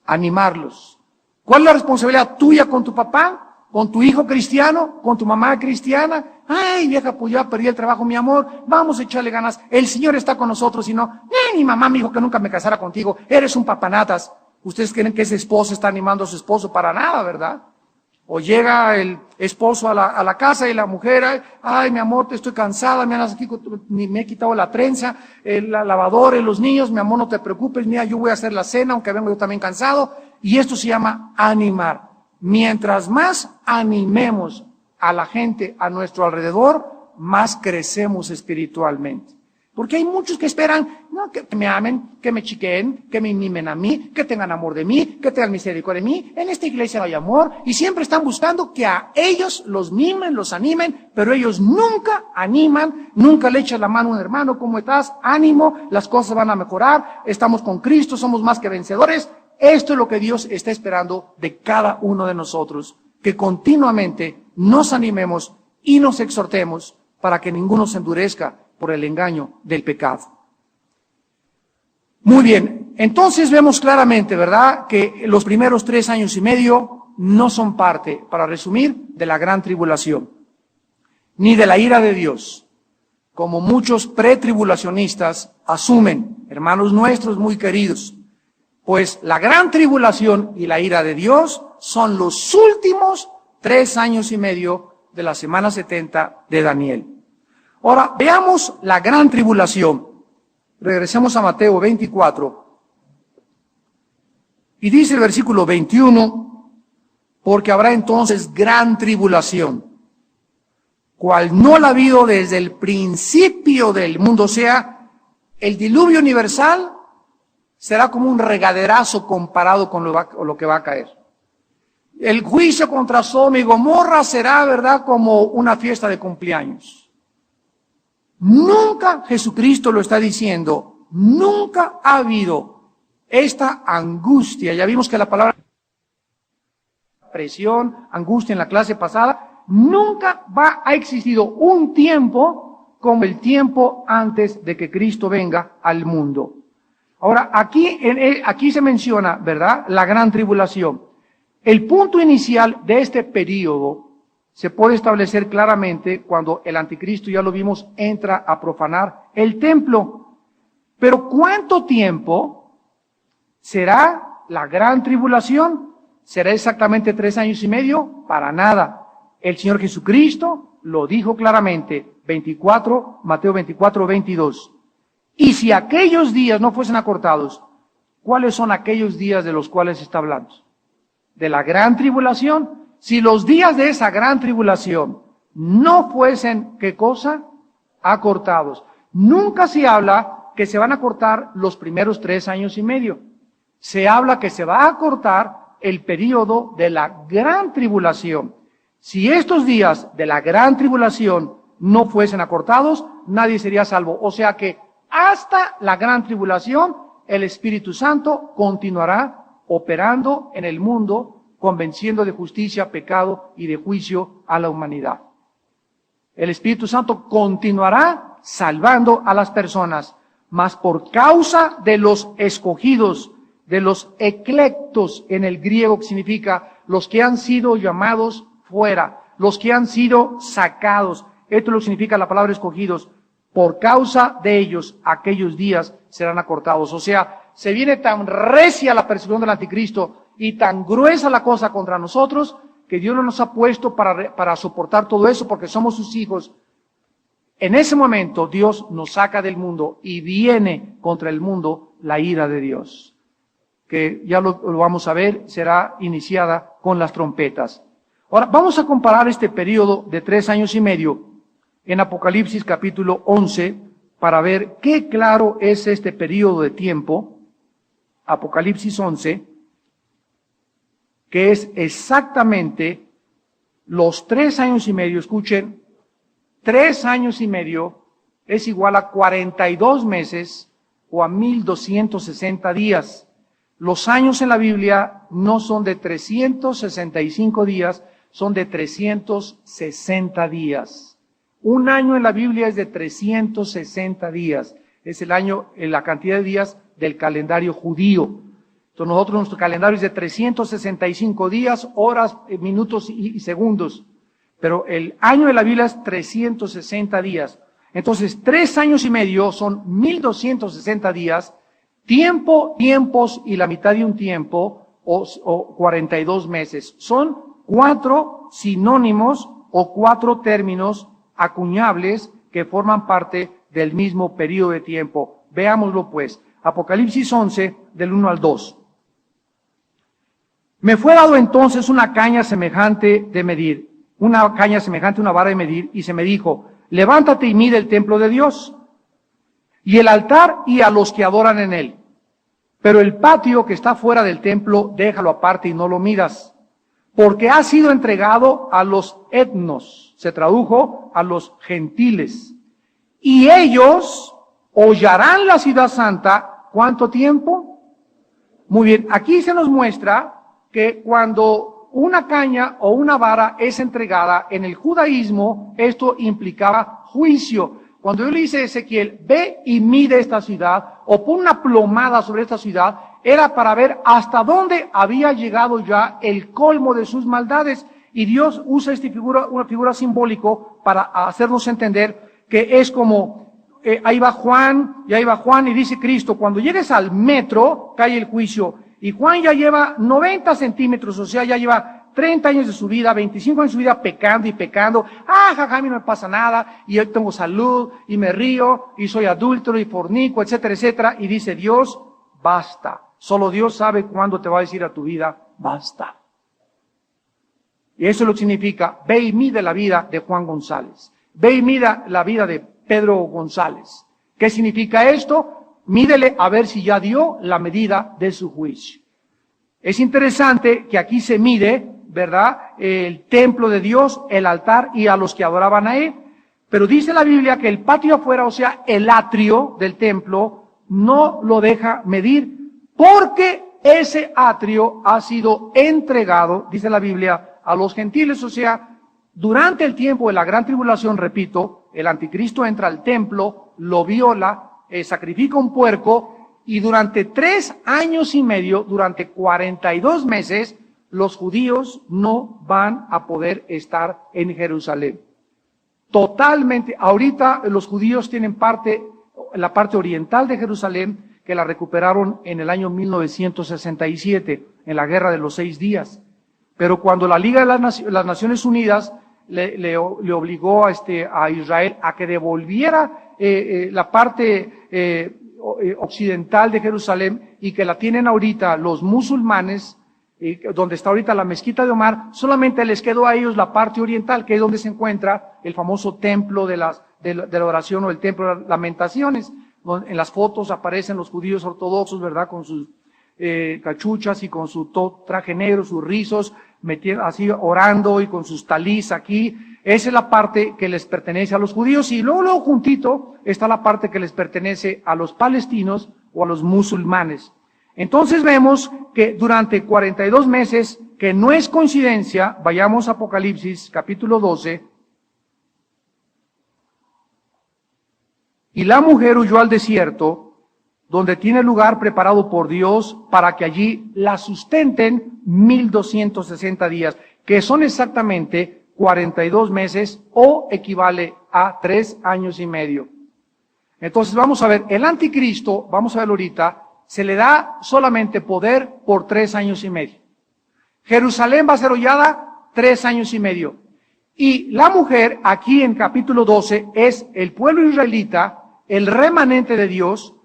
Animarlos. ¿Cuál es la responsabilidad tuya con tu papá? ¿Con tu hijo cristiano? ¿Con tu mamá cristiana? Ay, vieja, pues ya perdí el trabajo, mi amor. Vamos a echarle ganas. El Señor está con nosotros. Y no, mi mamá me dijo que nunca me casara contigo. Eres un papanatas. ¿Ustedes creen que ese esposo está animando a su esposo? Para nada, ¿verdad? O llega el esposo a la casa y la mujer, ay, mi amor, te estoy cansada, me he quitado la trenza, la lavadora y los niños, mi amor, no te preocupes, mira, yo voy a hacer la cena, aunque vengo yo también cansado. Y esto se llama animar. Mientras más animemos a la gente a nuestro alrededor, más crecemos espiritualmente. Porque hay muchos que esperan, no, que me amen, que me chiquen, que me mimen a mí, que tengan amor de mí, que tengan misericordia de mí. En esta iglesia no hay amor y siempre están buscando que a ellos los mimen, los animen, pero ellos nunca animan, nunca le echan la mano a un hermano, ¿cómo estás? Ánimo, las cosas van a mejorar, estamos con Cristo, somos más que vencedores. Esto es lo que Dios está esperando de cada uno de nosotros, que continuamente nos animemos y nos exhortemos para que ninguno se endurezca por el engaño del pecado. Muy bien, Entonces vemos claramente, ¿verdad?, que los primeros 3 años y medio no son parte, para resumir, de la gran tribulación, ni de la ira de Dios, como muchos pretribulacionistas asumen, hermanos nuestros muy queridos, pues la gran tribulación y la ira de Dios son los últimos 3 años y medio de la semana 70 de Daniel. Ahora, veamos la gran tribulación. Regresemos a Mateo 24. Y dice el versículo 21, porque habrá entonces gran tribulación, cual no la ha habido desde el principio del mundo. O sea, el diluvio universal será como un regaderazo comparado con lo que va a caer. El juicio contra Sodoma y Gomorra será, ¿verdad?, como una fiesta de cumpleaños. Nunca, Jesucristo lo está diciendo, nunca ha habido esta angustia. Ya vimos que la palabra presión, angustia en la clase pasada, nunca ha existido un tiempo como el tiempo antes de que Cristo venga al mundo. Ahora, aquí se menciona, ¿verdad?, la gran tribulación. El punto inicial de este periodo se puede establecer claramente cuando el anticristo, ya lo vimos, entra a profanar el templo. Pero ¿cuánto tiempo será la gran tribulación? ¿Será exactamente 3 años y medio? Para nada. El Señor Jesucristo lo dijo claramente, Mateo 24, 22. Y si aquellos días no fuesen acortados, ¿cuáles son aquellos días de los cuales está hablando? De la gran tribulación. Si los días de esa gran tribulación no fuesen, ¿qué cosa? Acortados. Nunca se habla que se van a cortar los primeros 3 años y medio. Se habla que se va a cortar el período de la gran tribulación. Si estos días de la gran tribulación no fuesen acortados, nadie sería salvo. O sea que hasta la gran tribulación, el Espíritu Santo continuará operando en el mundo, convenciendo de justicia, pecado y de juicio a la humanidad. El Espíritu Santo continuará salvando a las personas, mas por causa de los escogidos, de los eclectos en el griego, que significa los que han sido llamados fuera, los que han sido sacados. Esto es lo que significa la palabra escogidos. Por causa de ellos, aquellos días serán acortados. O sea, se viene tan recia la persecución del anticristo y tan gruesa la cosa contra nosotros, que Dios no nos ha puesto para soportar todo eso, porque somos sus hijos. En ese momento Dios nos saca del mundo y viene contra el mundo la ira de Dios, que ya lo vamos a ver, será iniciada con las trompetas. Ahora, vamos a comparar este periodo de 3 años y medio en Apocalipsis capítulo 11, para ver qué claro es este periodo de tiempo. Apocalipsis 11, que es exactamente los 3 años y medio. Escuchen, 3 años y medio es igual a 42 meses o a 1260 días. Los años en la Biblia no son de 365 días, son de 360 días. Un año en la Biblia es de 360 días. Es el año, la cantidad de días del calendario judío. Entonces nosotros, nuestro calendario es de 365 días, horas, minutos y segundos. Pero el año de la Biblia es 360 días. Entonces 3 años y medio son 1260 días. Tiempos y la mitad de un tiempo, o 42 meses. Son 4 sinónimos o 4 términos acuñables que forman parte del mismo periodo de tiempo. Veámoslo pues. Apocalipsis 11, del 1 al 2. Me fue dado entonces una caña semejante de medir, una caña semejante a una vara de medir, y se me dijo, levántate y mide el templo de Dios, y el altar y a los que adoran en él. Pero el patio que está fuera del templo, déjalo aparte y no lo midas, porque ha sido entregado a los etnos, se tradujo a los gentiles, y ellos hollarán la ciudad santa, ¿cuánto tiempo? Muy bien, aquí se nos muestra que cuando una caña o una vara es entregada en el judaísmo, esto implicaba juicio. Cuando yo le hice a Ezequiel, ve y mide esta ciudad, o pon una plomada sobre esta ciudad, era para ver hasta dónde había llegado ya el colmo de sus maldades. Y Dios usa una figura simbólico para hacernos entender que es como, ahí va Juan, y dice Cristo, cuando llegues al metro, cae el juicio. Y Juan ya lleva 90 centímetros, o sea, ya lleva 30 años de su vida, 25 años de su vida pecando y pecando. Jaja, a mí no me pasa nada, y yo tengo salud, y me río, y soy adúltero, y fornico, etcétera, etcétera. Y dice Dios, basta. Solo Dios sabe cuándo te va a decir a tu vida, basta. Y eso es lo que significa, ve y mide la vida de Juan González. Ve y mida la vida de Pedro González. ¿Qué significa esto? Mídele a ver si ya dio la medida de su juicio. Es interesante que aquí se mide, ¿verdad?, el templo de Dios, el altar y a los que adoraban a él. Pero dice la Biblia que el patio afuera, o sea, el atrio del templo, no lo deja medir, porque ese atrio ha sido entregado, dice la Biblia, a los gentiles. O sea, durante el tiempo de la gran tribulación, repito, el anticristo entra al templo, lo viola, sacrifica un puerco, y durante 3 años y medio, durante 42 meses, los judíos no van a poder estar en Jerusalén. Totalmente. Ahorita los judíos tienen la parte oriental de Jerusalén, que la recuperaron en el año 1967, en la Guerra de los 6 días. Pero cuando la Liga de las Naciones Unidas le obligó a Israel a que devolviera la parte occidental de Jerusalén, y que la tienen ahorita los musulmanes, donde está ahorita la mezquita de Omar, solamente les quedó a ellos la parte oriental, que es donde se encuentra el famoso templo de la oración, o el templo de las lamentaciones. En las fotos aparecen los judíos ortodoxos, ¿verdad?, con sus cachuchas y con su traje negro, sus rizos, así orando, y con sus talís aquí. Esa es la parte que les pertenece a los judíos, y luego juntito está la parte que les pertenece a los palestinos o a los musulmanes. Entonces vemos que durante 42 meses, que no es coincidencia, vayamos a Apocalipsis capítulo 12, y la mujer huyó al desierto, donde tiene lugar preparado por Dios para que allí la sustenten 1260 días, que son exactamente 42 meses, o equivale a 3 años y medio. Entonces vamos a ver, el anticristo, vamos a verlo ahorita, se le da solamente poder por 3 años y medio. Jerusalén va a ser hollada 3 años y medio. Y la mujer, aquí en capítulo 12, es el pueblo israelita, el remanente de Dios,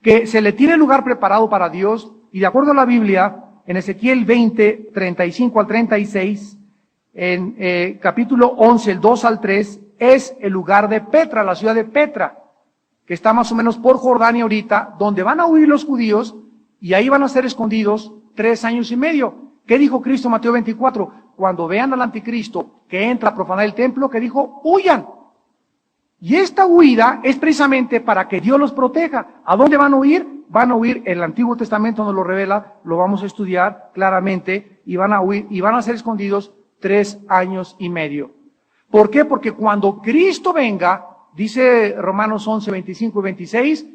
que se le tiene lugar preparado para Dios, y de acuerdo a la Biblia, en Ezequiel 20, 35 al 36, en capítulo 11, el 2 al 3, es el lugar de Petra, la ciudad de Petra, que está más o menos por Jordania ahorita, donde van a huir los judíos, y ahí van a ser escondidos 3 años y medio. ¿Qué dijo Cristo en Mateo 24? Cuando vean al anticristo que entra a profanar el templo, que dijo, huyan. Y esta huida es precisamente para que Dios los proteja. ¿A dónde van a huir? Van a huir, el Antiguo Testamento nos lo revela, lo vamos a estudiar claramente, y van a huir, y van a ser escondidos 3 años y medio. ¿Por qué? Porque cuando Cristo venga, dice Romanos 11, 25 y 26,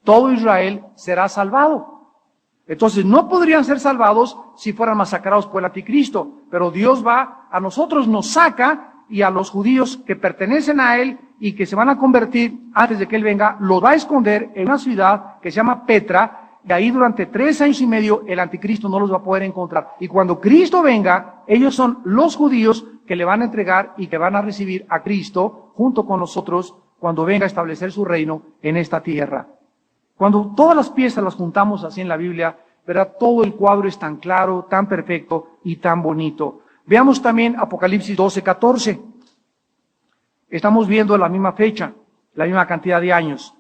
todo Israel será salvado. Entonces no podrían ser salvados si fueran masacrados por el anticristo, pero Dios va, a nosotros nos saca, y a los judíos que pertenecen a él y que se van a convertir antes de que él venga, los va a esconder en una ciudad que se llama Petra, y ahí durante 3 años y medio el anticristo no los va a poder encontrar. Y cuando Cristo venga, ellos son los judíos que le van a entregar y que van a recibir a Cristo junto con nosotros cuando venga a establecer su reino en esta tierra. Cuando todas las piezas las juntamos así en la Biblia, ¿verdad?, todo el cuadro es tan claro, tan perfecto y tan bonito. Veamos también Apocalipsis 12, 14. Estamos viendo la misma fecha, la misma cantidad de años.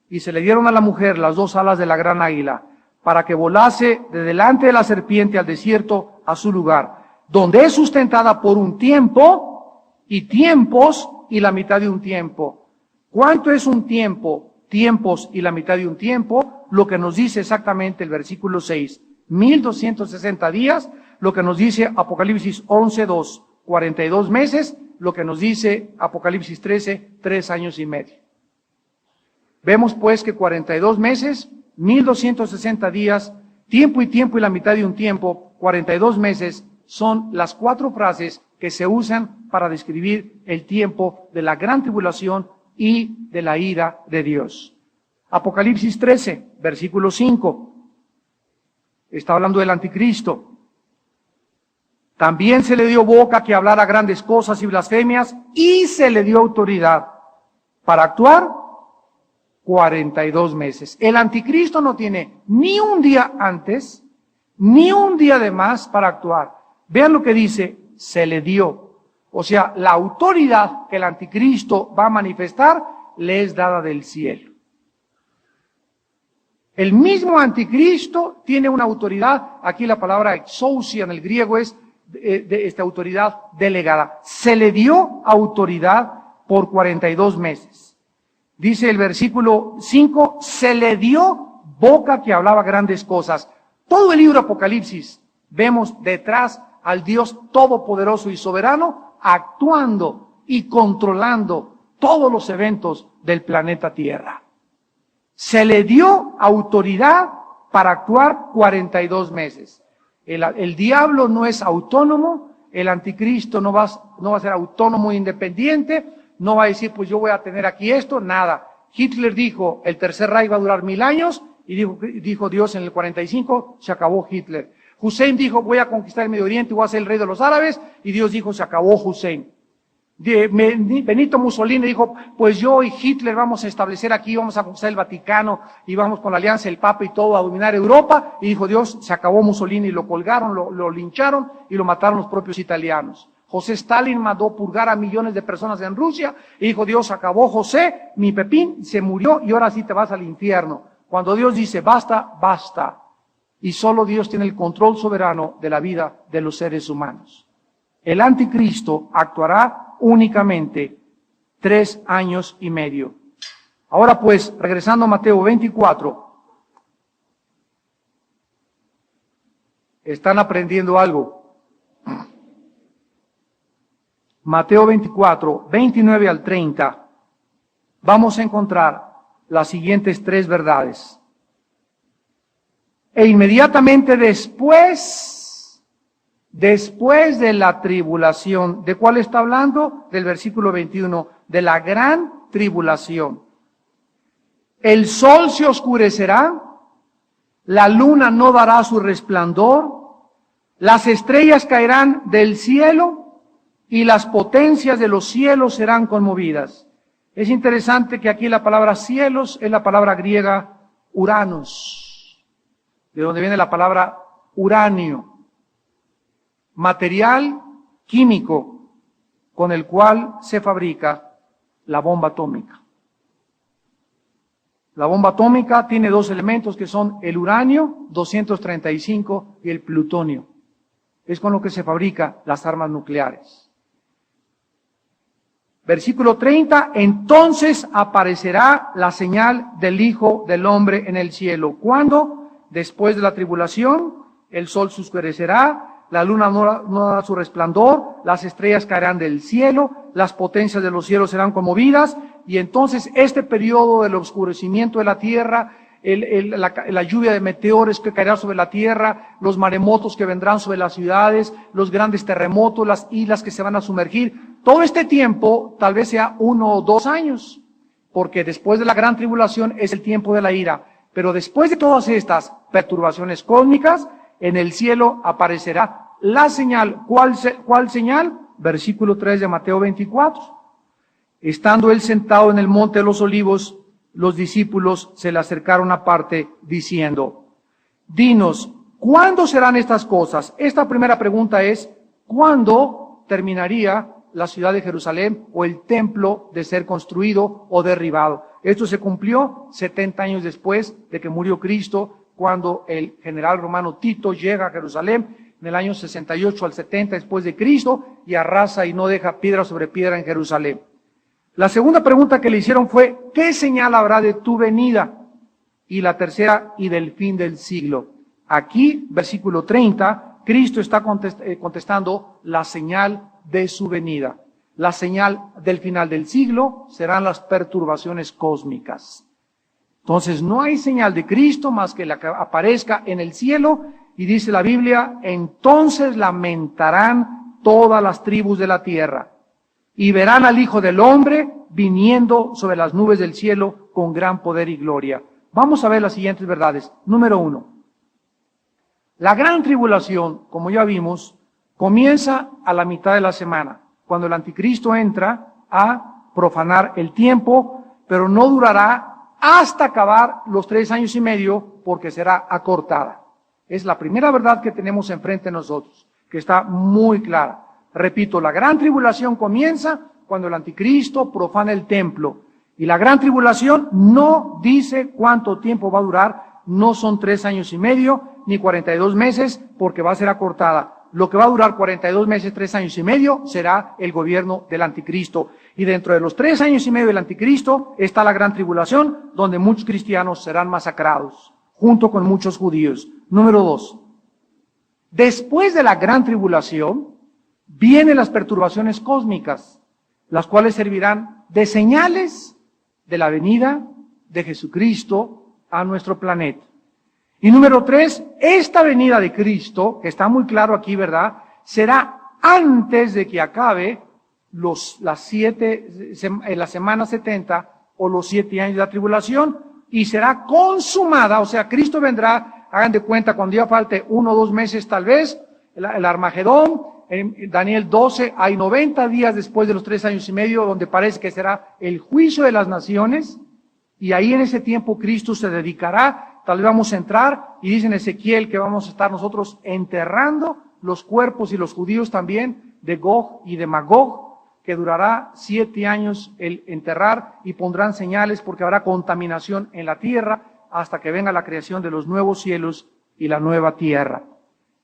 Y se le dieron a la mujer las 2 alas de la gran águila, para que volase de delante de la serpiente al desierto, a su lugar, donde es sustentada por un tiempo, y tiempos, y la mitad de un tiempo. ¿Cuánto es un tiempo? Tiempos y la mitad de un tiempo, lo que nos dice exactamente el versículo 6. 1260 días, lo que nos dice Apocalipsis 11:2, 42 meses, lo que nos dice Apocalipsis 13, 3 años y medio. Vemos pues que 42 meses, 1260 días, tiempo y la mitad de un tiempo, 42 meses, son las 4 frases que se usan para describir el tiempo de la gran tribulación y de la ira de Dios. Apocalipsis 13, versículo 5, está hablando del anticristo. También se le dio boca que hablara grandes cosas y blasfemias, y se le dio autoridad para actuar 42 meses. El anticristo no tiene ni un día antes, ni un día de más para actuar. Vean lo que dice, se le dio. O sea, la autoridad que el anticristo va a manifestar le es dada del cielo. El mismo anticristo tiene una autoridad, aquí la palabra exousia en el griego es de esta autoridad delegada. Se le dio autoridad por 42 meses. Dice el versículo 5, se le dio boca que hablaba grandes cosas. Todo el libro Apocalipsis vemos detrás al Dios todopoderoso y soberano actuando y controlando todos los eventos del planeta Tierra. Se le dio autoridad para actuar 42 meses. El diablo no es autónomo, el anticristo no va a ser autónomo e independiente, no va a decir, pues yo voy a tener aquí esto, nada. Hitler dijo, el tercer Reich va a durar 1000 años, y dijo Dios en el 45, se acabó Hitler. Hussein dijo, voy a conquistar el Medio Oriente y voy a ser el rey de los árabes, y Dios dijo, se acabó Hussein. Benito Mussolini dijo, pues yo y Hitler vamos a establecer aquí, vamos a conquistar el Vaticano y vamos con la alianza del Papa y todo a dominar Europa, y dijo Dios, se acabó Mussolini, lo colgaron, lo lincharon y lo mataron los propios italianos. José Stalin mandó purgar a millones de personas en Rusia y dijo Dios, se acabó José, mi Pepín se murió y ahora sí te vas al infierno. Cuando Dios dice basta, basta. Y solo Dios tiene el control soberano de la vida de los seres humanos. El anticristo actuará únicamente 3 años y medio. Ahora pues, regresando a Mateo 24, ¿están aprendiendo algo? Mateo 24, 29 al 30, vamos a encontrar las siguientes 3 verdades. E inmediatamente después de la tribulación, ¿de cuál está hablando? Del versículo 21, de la gran tribulación. El sol se oscurecerá, la luna no dará su resplandor, las estrellas caerán del cielo y las potencias de los cielos serán conmovidas. Es interesante que aquí la palabra cielos es la palabra griega uranos, de donde viene la palabra uranio, material químico con el cual se fabrica la bomba atómica. La bomba atómica tiene 2 elementos que son el uranio 235 y el plutonio. Es con lo que se fabrican las armas nucleares. Versículo 30, entonces aparecerá la señal del Hijo del Hombre en el cielo. ¿Cuándo? Después de la tribulación, el sol se oscurecerá, la luna no dará su resplandor, las estrellas caerán del cielo, las potencias de los cielos serán conmovidas, y entonces este periodo del oscurecimiento de la tierra, la lluvia de meteores que caerá sobre la tierra, los maremotos que vendrán sobre las ciudades, los grandes terremotos, las islas que se van a sumergir, todo este tiempo tal vez sea 1 o 2 años, porque después de la gran tribulación es el tiempo de la ira. Pero después de todas estas perturbaciones cósmicas, en el cielo aparecerá la señal. ¿Cuál señal? Versículo 3 de Mateo 24. Estando él sentado en el monte de los olivos, los discípulos se le acercaron aparte diciendo, dinos, ¿cuándo serán estas cosas? Esta primera pregunta es, ¿cuándo terminaría la ciudad de Jerusalén o el templo de ser construido o derribado? Esto se cumplió 70 años después de que murió Cristo, cuando el general romano Tito llega a Jerusalén en el año 68 al 70 después de Cristo y arrasa y no deja piedra sobre piedra en Jerusalén. La segunda pregunta que le hicieron fue, ¿qué señal habrá de tu venida? Y la tercera, y del fin del siglo. Aquí, versículo 30, Cristo está contestando la señal de su venida. La señal del final del siglo serán las perturbaciones cósmicas. Entonces no hay señal de Cristo más que la que aparezca en el cielo, y dice la Biblia, entonces lamentarán todas las tribus de la tierra, y verán al Hijo del Hombre viniendo sobre las nubes del cielo con gran poder y gloria. Vamos a ver las siguientes verdades. Número 1. La gran tribulación, como ya vimos, comienza a la mitad de la semana, cuando el anticristo entra a profanar el tiempo, pero no durará hasta acabar los 3 años y medio, porque será acortada. Es la primera verdad que tenemos enfrente de nosotros, que está muy clara. Repito, la gran tribulación comienza cuando el anticristo profana el templo. Y la gran tribulación no dice cuánto tiempo va a durar, no son 3 años y medio, ni 42 meses, porque va a ser acortada. Lo que va a durar 42 meses, 3 años y medio, será el gobierno del anticristo. Y dentro de los 3 años y medio del anticristo está la gran tribulación, donde muchos cristianos serán masacrados, junto con muchos judíos. Número 2. Después de la gran tribulación, vienen las perturbaciones cósmicas, las cuales servirán de señales de la venida de Jesucristo a nuestro planeta. Y número 3, esta venida de Cristo, que está muy claro aquí, ¿verdad?, será antes de que acabe la semana 70 o los 7 años de la tribulación, y será consumada, o sea, Cristo vendrá, hagan de cuenta, cuando ya falte 1 o 2 meses tal vez, el Armagedón. En Daniel 12 hay 90 días después de los 3 años y medio, donde parece que será el juicio de las naciones, y ahí en ese tiempo Cristo se dedicará, tal vez vamos a entrar, y dice en Ezequiel que vamos a estar nosotros enterrando los cuerpos, y los judíos también, de Gog y de Magog, que durará 7 años el enterrar, y pondrán señales porque habrá contaminación en la tierra, hasta que venga la creación de los nuevos cielos y la nueva tierra.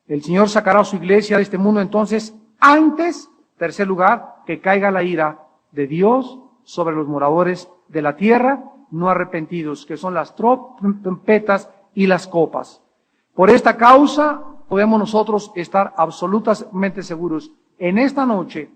El Señor sacará a su iglesia de este mundo entonces antes, tercer lugar, que caiga la ira de Dios sobre los moradores de la tierra no arrepentidos, que son las trompetas y las copas. Por esta causa podemos nosotros estar absolutamente seguros en esta noche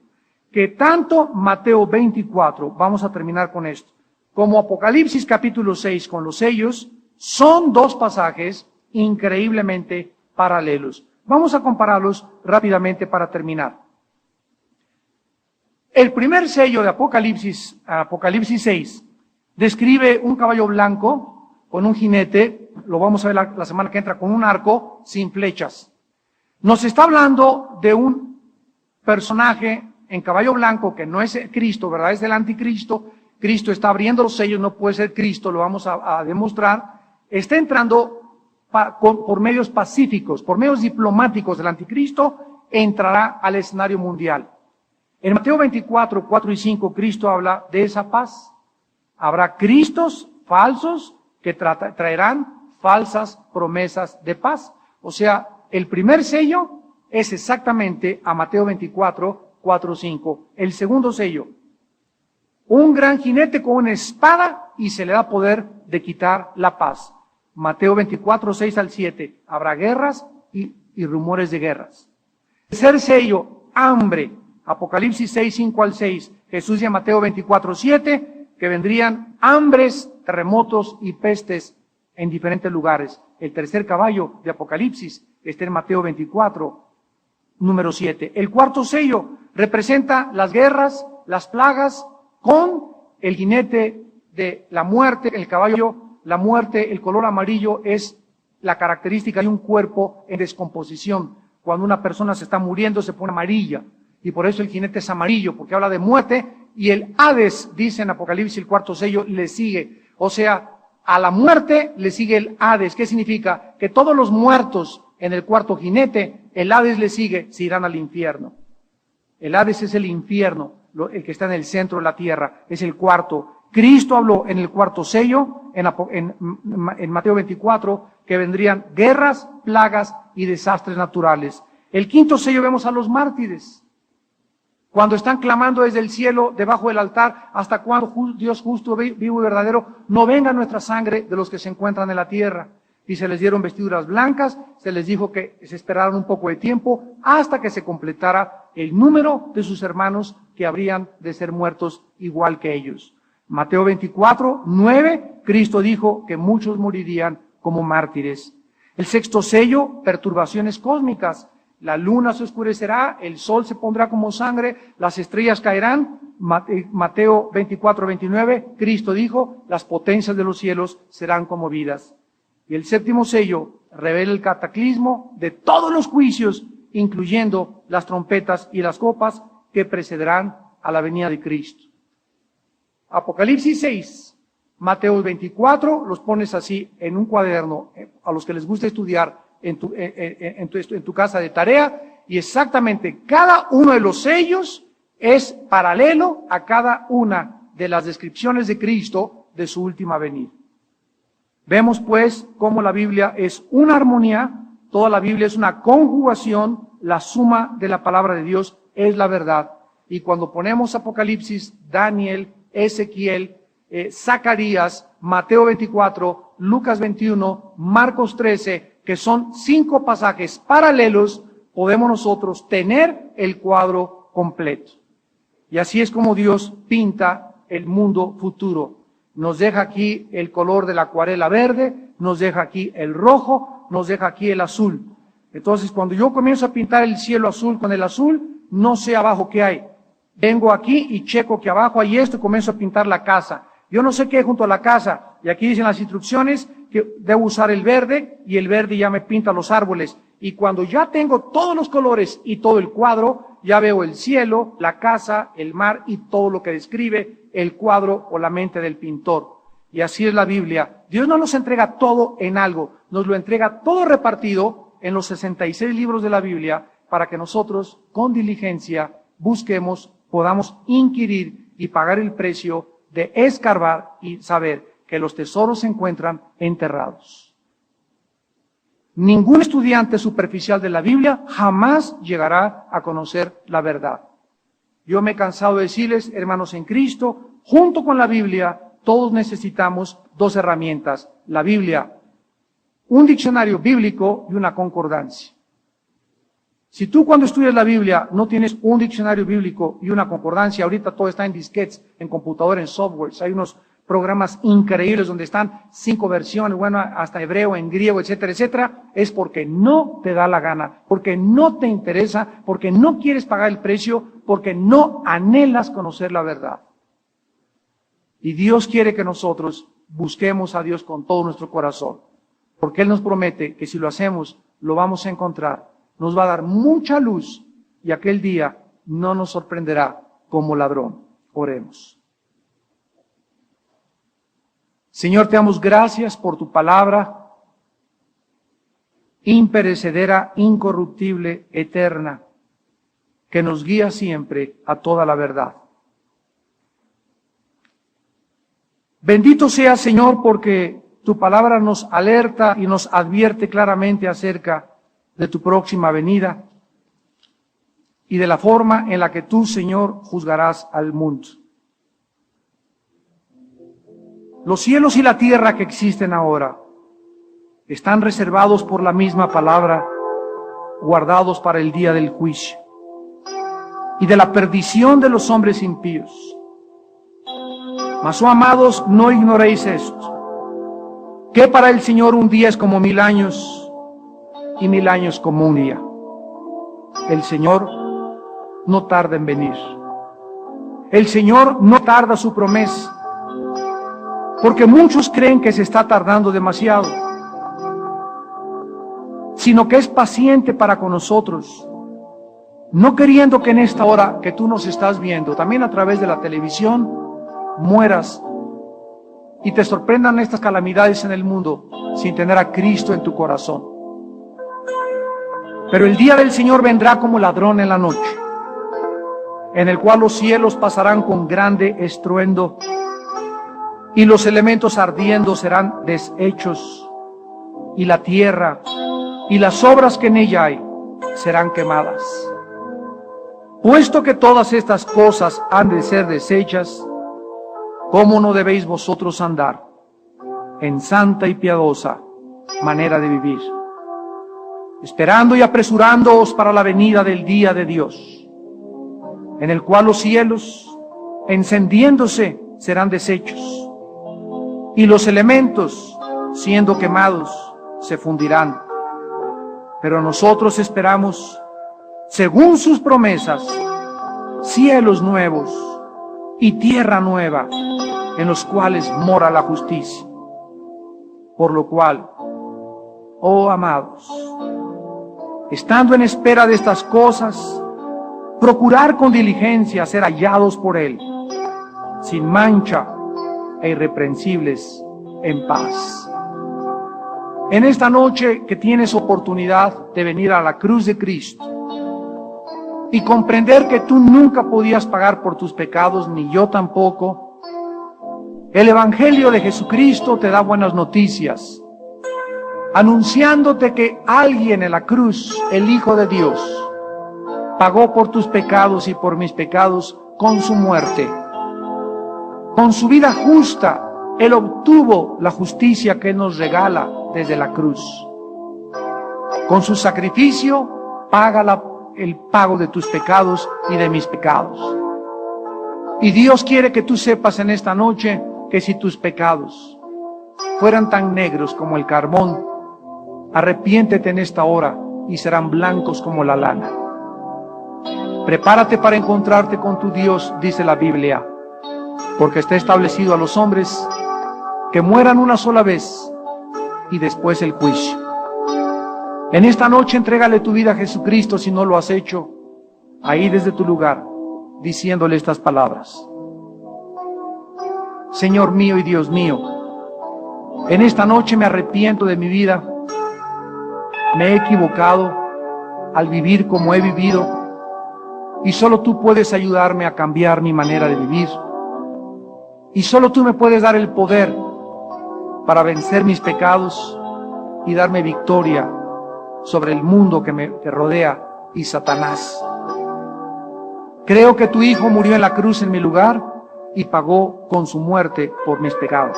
que tanto Mateo 24, vamos a terminar con esto, como Apocalipsis capítulo 6 con los sellos, son 2 pasajes increíblemente paralelos. Vamos a compararlos rápidamente para terminar. El primer sello de Apocalipsis 6, describe un caballo blanco con un jinete, lo vamos a ver la semana que entra, con un arco sin flechas. Nos está hablando de un personaje en caballo blanco que no es Cristo, ¿verdad? Es del anticristo. Cristo está abriendo los sellos, no puede ser Cristo, lo vamos a demostrar. Está entrando por medios pacíficos, por medios diplomáticos del anticristo, entrará al escenario mundial. En Mateo 24, 4 y 5, Cristo habla de esa paz. Habrá cristos falsos que traerán falsas promesas de paz. O sea, el primer sello es exactamente a Mateo 24, 4, 5. El segundo sello, un gran jinete con una espada y se le da poder de quitar la paz. Mateo 24, 6 al 7. Habrá guerras y rumores de guerras. Tercer sello, hambre. Apocalipsis 6, 5 al 6. Jesús dice en Mateo 24, 7, que vendrían hambres, terremotos y pestes en diferentes lugares. El tercer caballo de Apocalipsis está en Mateo 24, número 7. El cuarto sello representa las guerras, las plagas, con el jinete de la muerte, el caballo. La muerte, el color amarillo, es la característica de un cuerpo en descomposición. Cuando una persona se está muriendo se pone amarilla, y por eso el jinete es amarillo, porque habla de muerte, y el Hades, dice en Apocalipsis el cuarto sello, le sigue. O sea, a la muerte le sigue el Hades. ¿Qué significa? Que todos los muertos en el cuarto jinete, el Hades le sigue, se irán al infierno. El Hades es el infierno, el que está en el centro de la tierra, es el cuarto. Cristo habló en el cuarto sello, en Mateo 24, que vendrían guerras, plagas y desastres naturales. El quinto sello vemos a los mártires, cuando están clamando desde el cielo, debajo del altar, hasta cuando Dios justo, vivo y verdadero, no venga nuestra sangre de los que se encuentran en la tierra. Y se les dieron vestiduras blancas, se les dijo que se esperaran un poco de tiempo, hasta que se completara el número de sus hermanos que habrían de ser muertos igual que ellos. Mateo 24, 9, Cristo dijo que muchos morirían como mártires. El sexto sello, perturbaciones cósmicas. La luna se oscurecerá, el sol se pondrá como sangre, las estrellas caerán. Mateo 24-29, Cristo dijo, las potencias de los cielos serán conmovidas. Y el séptimo sello revela el cataclismo de todos los juicios, incluyendo las trompetas y las copas que precederán a la venida de Cristo. Apocalipsis 6, Mateo 24, los pones así en un cuaderno, a los que les gusta estudiar en tu casa de tarea, y exactamente cada uno de los sellos es paralelo a cada una de las descripciones de Cristo de su última venida. Vemos pues cómo la Biblia es una armonía, toda la Biblia es una conjugación, la suma de la palabra de Dios es la verdad. Y cuando ponemos Apocalipsis, Daniel, Ezequiel, Zacarías, Mateo 24, Lucas 21, Marcos 13, que son 5 pasajes paralelos, podemos nosotros tener el cuadro completo. Y así es como Dios pinta el mundo futuro. Nos deja aquí el color de la acuarela verde, nos deja aquí el rojo, nos deja aquí el azul. Entonces, cuando yo comienzo a pintar el cielo azul con el azul, no sé abajo qué hay. Vengo aquí y checo que abajo hay esto y comienzo a pintar la casa. Yo no sé qué hay junto a la casa. Y aquí dicen las instrucciones que debo usar el verde y el verde ya me pinta los árboles. Y cuando ya tengo todos los colores y todo el cuadro, ya veo el cielo, la casa, el mar y todo lo que describe el cuadro o la mente del pintor. Y así es la Biblia. Dios no nos entrega todo en algo, nos lo entrega todo repartido en los 66 libros de la Biblia para que nosotros con diligencia busquemos, podamos inquirir y pagar el precio de escarbar y saber que los tesoros se encuentran enterrados. Ningún estudiante superficial de la Biblia jamás llegará a conocer la verdad. Yo me he cansado de decirles, hermanos en Cristo, junto con la Biblia, todos necesitamos 2 herramientas. La Biblia, un diccionario bíblico y una concordancia. Si tú cuando estudias la Biblia no tienes un diccionario bíblico y una concordancia, ahorita todo está en disquetes, en computadora, en softwares, hay unos programas increíbles donde están 5 versiones, bueno, hasta hebreo, en griego, etcétera, etcétera, es porque no te da la gana, porque no te interesa, porque no quieres pagar el precio, porque no anhelas conocer la verdad. Y Dios quiere que nosotros busquemos a Dios con todo nuestro corazón, porque Él nos promete que si lo hacemos, lo vamos a encontrar, nos va a dar mucha luz y aquel día no nos sorprenderá como ladrón. Oremos. Señor, te damos gracias por tu palabra, imperecedera, incorruptible, eterna, que nos guía siempre a toda la verdad. Bendito sea, Señor, porque tu palabra nos alerta y nos advierte claramente acerca de tu próxima venida y de la forma en la que tú, Señor, juzgarás al mundo. Los cielos y la tierra que existen ahora están reservados por la misma palabra, guardados para el día del juicio y de la perdición de los hombres impíos. Mas, oh amados, no ignoréis esto, que para el Señor un día es como 1000 años y 1000 años como un día. El Señor no tarda en venir. El Señor no tarda su promesa, porque muchos creen que se está tardando demasiado, sino que es paciente para con nosotros, no queriendo que en esta hora que tú nos estás viendo, también a través de la televisión, mueras y te sorprendan estas calamidades en el mundo sin tener a Cristo en tu corazón. Pero el día del Señor vendrá como ladrón en la noche, en el cual los cielos pasarán con grande estruendo y los elementos ardiendo serán deshechos, y la tierra y las obras que en ella hay serán quemadas. Puesto que todas estas cosas han de ser deshechas, ¿cómo no debéis vosotros andar en santa y piadosa manera de vivir, esperando y apresurándoos para la venida del día de Dios, en el cual los cielos, encendiéndose, serán deshechos, y los elementos, siendo quemados, se fundirán. Pero nosotros esperamos, según sus promesas, cielos nuevos y tierra nueva, en los cuales mora la justicia. Por lo cual, oh amados, estando en espera de estas cosas, procurar con diligencia ser hallados por Él, sin mancha e irreprensibles en paz. En esta noche que tienes oportunidad de venir a la cruz de Cristo y comprender que tú nunca podías pagar por tus pecados, ni yo tampoco, el Evangelio de Jesucristo te da buenas noticias, anunciándote que alguien en la cruz, el Hijo de Dios, pagó por tus pecados y por mis pecados con su muerte. Con su vida justa, Él obtuvo la justicia que Él nos regala desde la cruz. Con su sacrificio, paga el pago de tus pecados y de mis pecados. Y Dios quiere que tú sepas en esta noche que si tus pecados fueran tan negros como el carbón, arrepiéntete en esta hora y serán blancos como la lana. Prepárate para encontrarte con tu Dios, dice la Biblia, porque está establecido a los hombres que mueran una sola vez y después el juicio. En esta noche entrégale tu vida a Jesucristo si no lo has hecho, ahí desde tu lugar, diciéndole estas palabras. Señor mío y Dios mío, en esta noche me arrepiento de mi vida. Me he equivocado al vivir como he vivido y solo tú puedes ayudarme a cambiar mi manera de vivir. Y solo tú me puedes dar el poder para vencer mis pecados y darme victoria sobre el mundo que me rodea y Satanás. Creo que tu Hijo murió en la cruz en mi lugar y pagó con su muerte por mis pecados.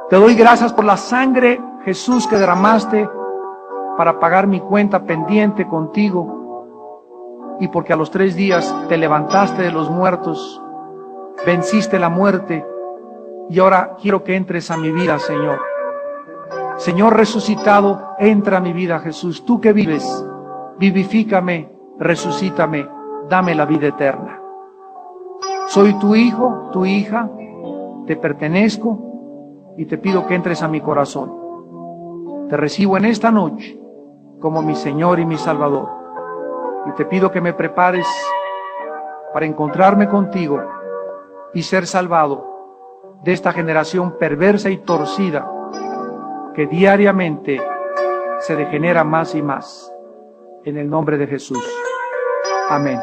Te doy gracias por la sangre, Jesús, que derramaste para pagar mi cuenta pendiente contigo, y porque a los 3 días te levantaste de los muertos, venciste la muerte, y ahora quiero que entres a mi vida, Señor. Señor resucitado, entra a mi vida, Jesús. Tú que vives, vivifícame, resucítame, dame la vida eterna. Soy tu hijo, tu hija, te pertenezco y te pido que entres a mi corazón. Te recibo en esta noche como mi Señor y mi Salvador. Y te pido que me prepares para encontrarme contigo y ser salvado de esta generación perversa y torcida que diariamente se degenera más y más. En el nombre de Jesús. Amén.